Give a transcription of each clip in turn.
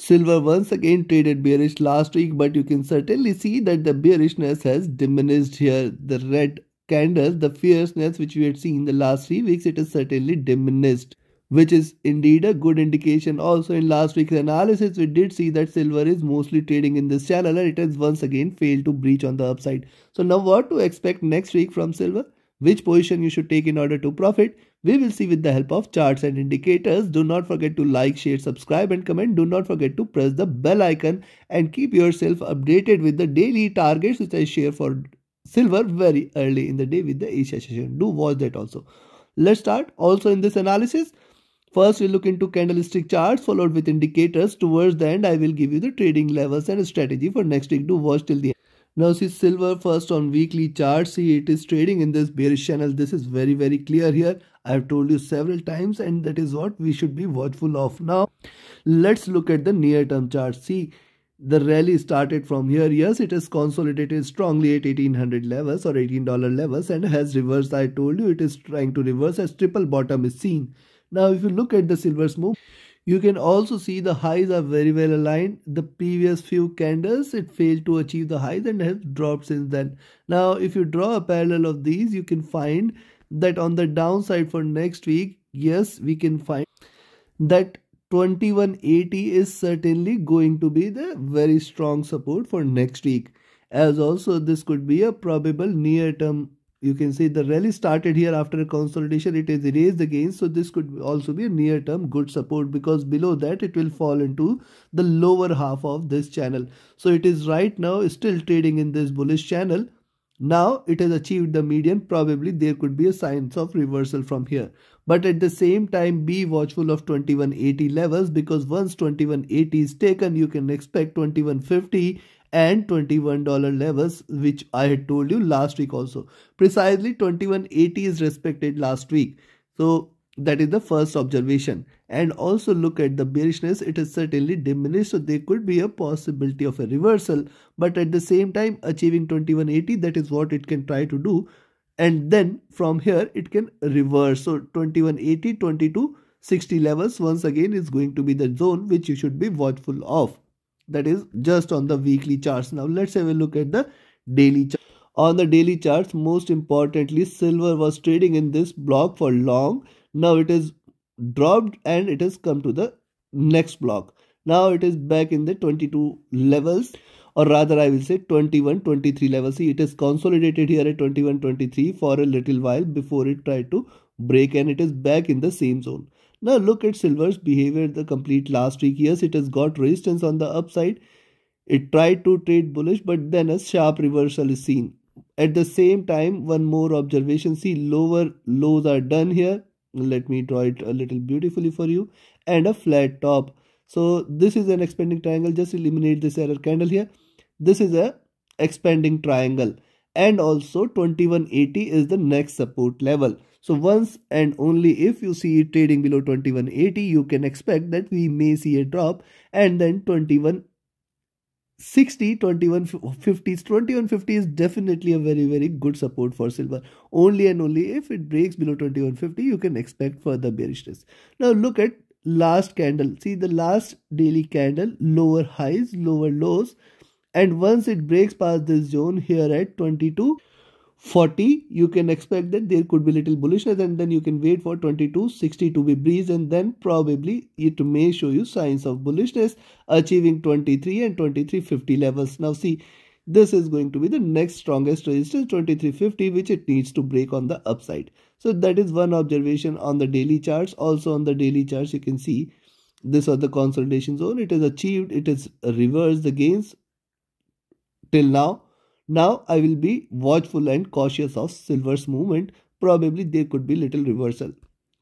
Silver once again traded bearish last week, but you can certainly see that the bearishness has diminished here. The red candles, the fierceness which we had seen the last 3 weeks, it is certainly diminished, which is indeed a good indication. Also in last week's analysis, we did see that silver is mostly trading in this channel and it has once again failed to breach on the upside. So now what to expect next week from silver? Which position you should take in order to profit? We will see with the help of charts and indicators. Do not forget to like, share, subscribe and comment. Do not forget to press the bell icon and keep yourself updated with the daily targets which I share for silver very early in the day with the Asia session. Do watch that also. Let's start. Also in this analysis, first we look into candlestick charts followed with indicators. Towards the end, I will give you the trading levels and strategy for next week. Do watch till the end. Now see silver first on weekly charts. See, it is trading in this bearish channel. This is very clear here. I have told you several times and that is what we should be watchful of. Now let's look at the near term chart. See, the rally started from here. Yes, it has consolidated strongly at 1800 levels or $18 levels and has reversed. I told you it is trying to reverse as triple bottom is seen. Now if you look at the silver's move, you can also see the highs are very well aligned. The previous few candles, it failed to achieve the highs and has dropped since then. Now, if you draw a parallel of these, you can find that on the downside for next week, yes, we can find that 2180 is certainly going to be the very strong support for next week. As also, this could be a probable near-term. You can see the rally started here after a consolidation. It has erased the gains. So this could also be a near-term good support because below that it will fall into the lower half of this channel. So it is right now still trading in this bullish channel. Now it has achieved the median. Probably there could be a signs of reversal from here. But at the same time, be watchful of 2180 levels because once 2180 is taken, you can expect 2150 and $21 levels, which I had told you last week also. Precisely 2180 is respected last week. So that is the first observation. And also look at the bearishness. It is certainly diminished. So there could be a possibility of a reversal. But at the same time, achieving 2180, that is what it can try to do. And then from here, it can reverse. So 2180, 2260 levels once again is going to be the zone which you should be watchful of. That is just on the weekly charts. Now let's have a look at the daily chart. On the daily charts, most importantly, silver was trading in this block for long. Now it is dropped and it has come to the next block. Now it is back in the 22 levels, or rather I will say 21-23 levels. See, it is consolidated here at 21-23 for a little while before it tried to break and it is back in the same zone. Now look at silver's behavior the complete last week. Yes, it has got resistance on the upside. It tried to trade bullish, but then a sharp reversal is seen. At the same time, one more observation. See, lower lows are done here. Let me draw it a little beautifully for you. And a flat top. So this is an expanding triangle. Just eliminate this error candle here. This is a expanding triangle. And also 2180 is the next support level. So once and only if you see it trading below 2180, you can expect that we may see a drop, and then 2160, 2150 is definitely a very good support for silver. Only and only if it breaks below 2150, you can expect further bearishness. Now look at last candle. See the last daily candle, lower highs, lower lows, and once it breaks past this zone here at 2240, you can expect that there could be little bullishness, and then you can wait for 2260 to be breached, and then probably it may show you signs of bullishness, achieving 23 and 2350 levels. Now see, this is going to be the next strongest resistance, 2350, which it needs to break on the upside. So that is one observation on the daily charts. Also on the daily charts, you can see this was the consolidation zone. It has achieved, it has reversed the gains till now. Now I will be watchful and cautious of silver's movement. Probably there could be little reversal.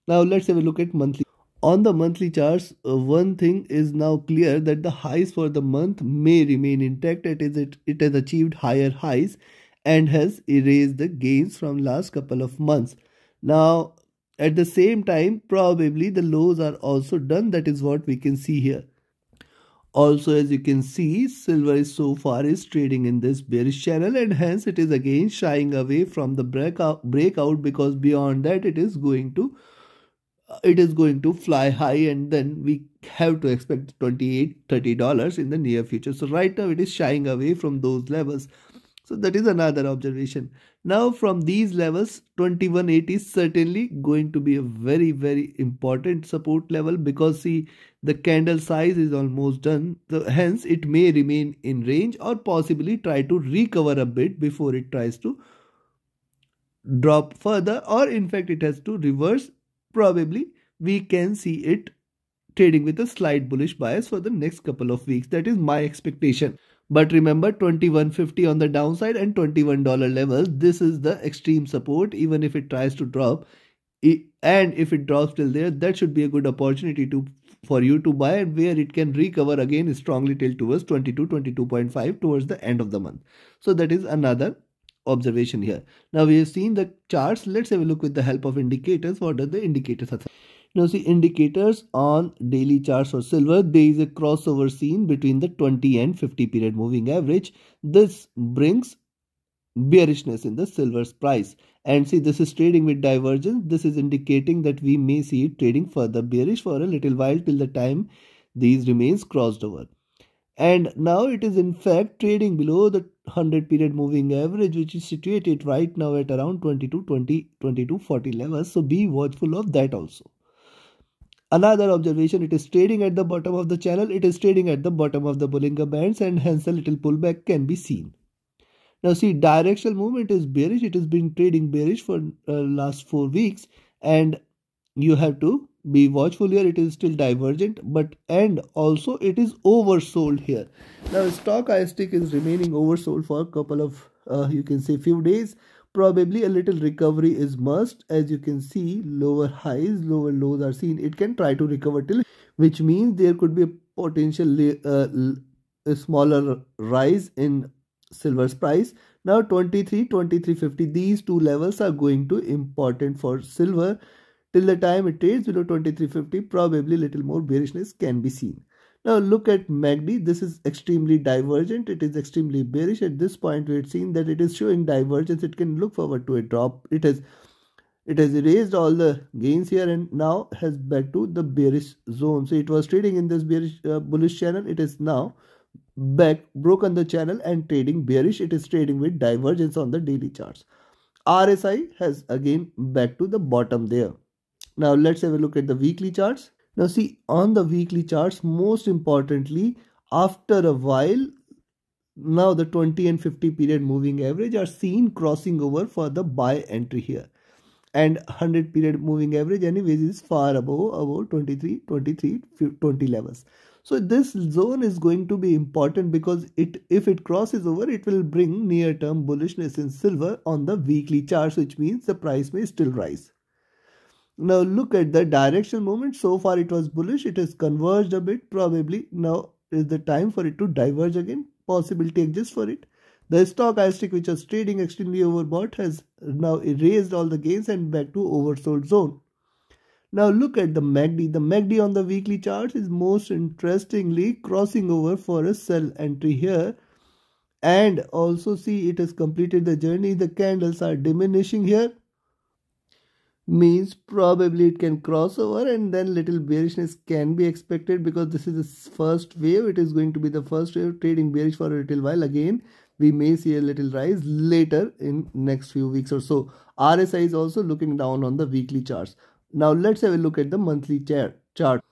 Now let's have a look at monthly. On the monthly charts, one thing is now clear, that the highs for the month may remain intact. It has achieved higher highs and has erased the gains from last couple of months. Now at the same time, probably the lows are also done. That is what we can see here. Also, as you can see, silver is so far is trading in this bearish channel, and hence it is again shying away from the breakout, because beyond that it is going to it is going to fly high, and then we have to expect $28-30 in the near future. So right now it is shying away from those levels. So that is another observation. Now from these levels, 2180 is certainly going to be a very important support level, because see, the candle size is almost done. So hence it may remain in range or possibly try to recover a bit before it tries to drop further, or in fact it has to reverse. Probably we can see it trading with a slight bullish bias for the next couple of weeks. That is my expectation. But remember, 2150 on the downside and $21 level, this is the extreme support. Even if it tries to drop, and if it drops till there, that should be a good opportunity for you to buy, and where it can recover again strongly till towards 22.5 towards the end of the month. So that is another observation here. Now we have seen the charts. Let's have a look with the help of indicators. What are the indicators? Now see, indicators on daily charts for silver, there is a crossover seen between the 20 and 50 period moving average. This brings bearishness in the silver's price, and see, this is trading with divergence. This is indicating that we may see it trading further bearish for a little while till the time these remains crossed over. And now it is in fact trading below the 100 period moving average, which is situated right now at around 2240 levels. So be watchful of that also. Another observation, it is trading at the bottom of the channel. It is trading at the bottom of the Bollinger Bands, and hence a little pullback can be seen. Now see, directional movement is bearish. It has been trading bearish for last 4 weeks, and you have to be watchful here. It is still divergent, and also it is oversold here. Now stochastic is remaining oversold for a couple of you can say few days. Probably a little recovery is must. As you can see, lower highs, lower lows are seen. It can try to recover till, which means there could be a potential a smaller rise in silver's price. Now 2350, these two levels are going to important for silver. Till the time it trades below 2350, probably little more bearishness can be seen. Now look at MACD. This is extremely divergent. It is extremely bearish. At this point we had seen that it is showing divergence. It can look forward to a drop. It has erased all the gains here, and now has back to the bearish zone. So it was trading in this bearish bullish channel. It is now back, broken the channel and trading bearish. It is trading with divergence on the daily charts. RSI has again back to the bottom there. Now let's have a look at the weekly charts. Now see, on the weekly charts, most importantly, after a while, now the 20 and 50 period moving average are seen crossing over for the buy entry here. And 100 period moving average anyways is far above 20 levels. So this zone is going to be important, because if it crosses over, it will bring near term bullishness in silver on the weekly charts, which means the price may still rise. Now look at the directional movement. So far it was bullish. It has converged a bit. Probably now is the time for it to diverge again. Possibility exists for it. The stochastic, which was trading extremely overbought, has now erased all the gains and back to oversold zone. Now look at the MACD. The MACD on the weekly charts is most interestingly crossing over for a sell entry here. And also see, it has completed the journey. The candles are diminishing here. Means probably it can cross over, and then little bearishness can be expected, because this is the first wave. It is going to be the first wave, trading bearish for a little while. Again we may see a little rise later in next few weeks or so. RSI is also looking down on the weekly charts. Now let's have a look at the monthly chart.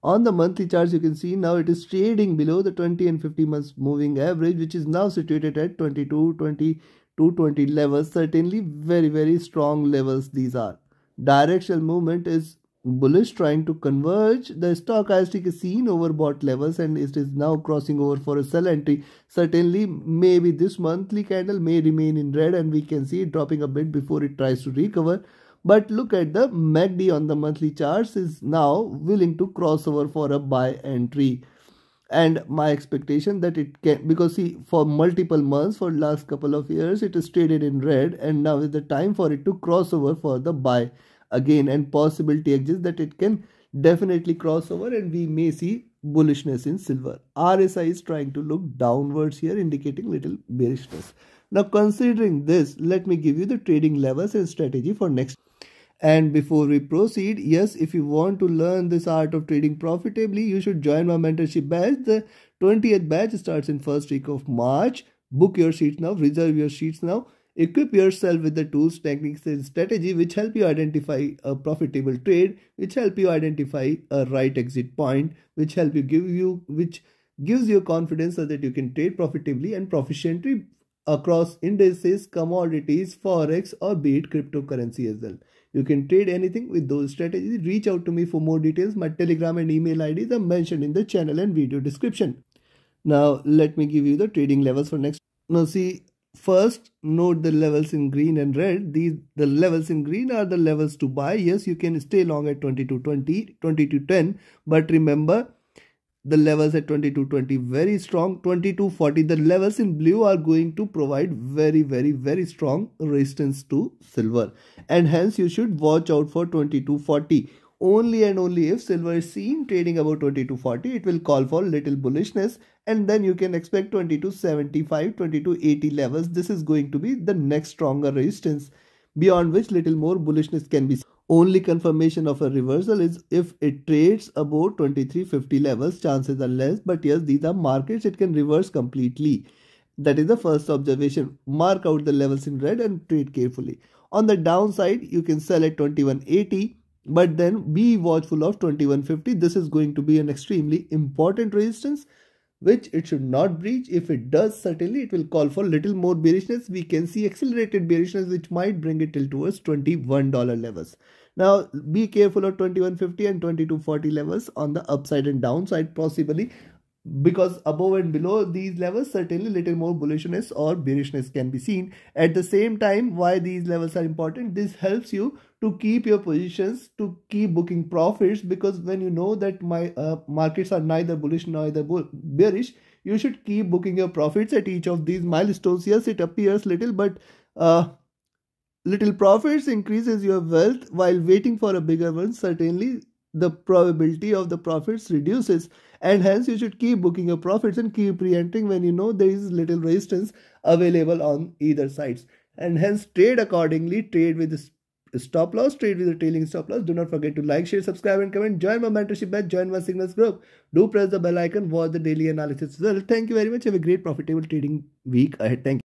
On the monthly charts, you can see now it is trading below the 20 and 50 months moving average, which is now situated at 2220 levels. Certainly very strong levels these are. Directional movement is bullish, trying to converge. The stochastic is seen overbought levels, and it is now crossing over for a sell entry. Certainly maybe this monthly candle may remain in red, and we can see it dropping a bit before it tries to recover. But look at the MACD on the monthly charts is now willing to cross over for a buy entry. And my expectation that it can, because see, for multiple months, for last couple of years, it is traded in red, and now is the time for it to cross over for the buy again, and possibility exists that it can definitely cross over, and we may see bullishness in silver. RSI is trying to look downwards here, indicating little bearishness. Now considering this, let me give you the trading levels and strategy for next. And before we proceed, yes, if you want to learn this art of trading profitably, you should join my mentorship batch. The 20th batch starts in first week of March. Book your seats now, reserve your seats now. Equip yourself with the tools, techniques, and strategy which help you identify a profitable trade, which help you identify a right exit point, which gives you confidence so that you can trade profitably and proficiently across indices, commodities, forex, or be it cryptocurrency as well. You can trade anything with those strategies. Reach out to me for more details. My Telegram and email IDs are mentioned in the channel and video description. Now, let me give you the trading levels for next. Now, see, first note the levels in green and red. The levels in green are the levels to buy. Yes, you can stay long at 22.20, 22.10, but remember the levels at 22.20 very strong. 22.40, the levels in blue are going to provide very strong resistance to silver, and hence you should watch out for 22.40. Only and only if silver is seen trading above 22.40, it will call for little bullishness, and then you can expect 22.75, 22.80 levels. This is going to be the next stronger resistance, beyond which little more bullishness can be seen. Only confirmation of a reversal is if it trades above 23.50 levels. Chances are less, but yes, these are markets, it can reverse completely. That is the first observation. Mark out the levels in red and trade carefully. On the downside, you can sell at 21.80, but then be watchful of 21.50. This is going to be an extremely important resistance which it should not breach. If it does, certainly it will call for little more bearishness. We can see accelerated bearishness which might bring it till towards $21 levels. Now be careful of 21.50 and 22.40 levels on the upside and downside possibly, because above and below these levels certainly little more bullishness or bearishness can be seen. At the same time, why these levels are important, this helps you to keep your positions, to keep booking profits, because when you know that my markets are neither bullish neither bearish, you should keep booking your profits at each of these milestones. Yes, it appears little, but little profits increases your wealth while waiting for a bigger one. Certainly the probability of the profits reduces, and hence you should keep booking your profits and keep re-entering when you know there is little resistance available on either sides, and hence trade accordingly. Trade with stop loss, trade with a trailing stop loss. Do not forget to like, share, subscribe and comment. Join my mentorship batch, join my signals group. Do press the bell icon, watch the daily analysis as well. Thank you very much. Have a great profitable trading week ahead. Thank you.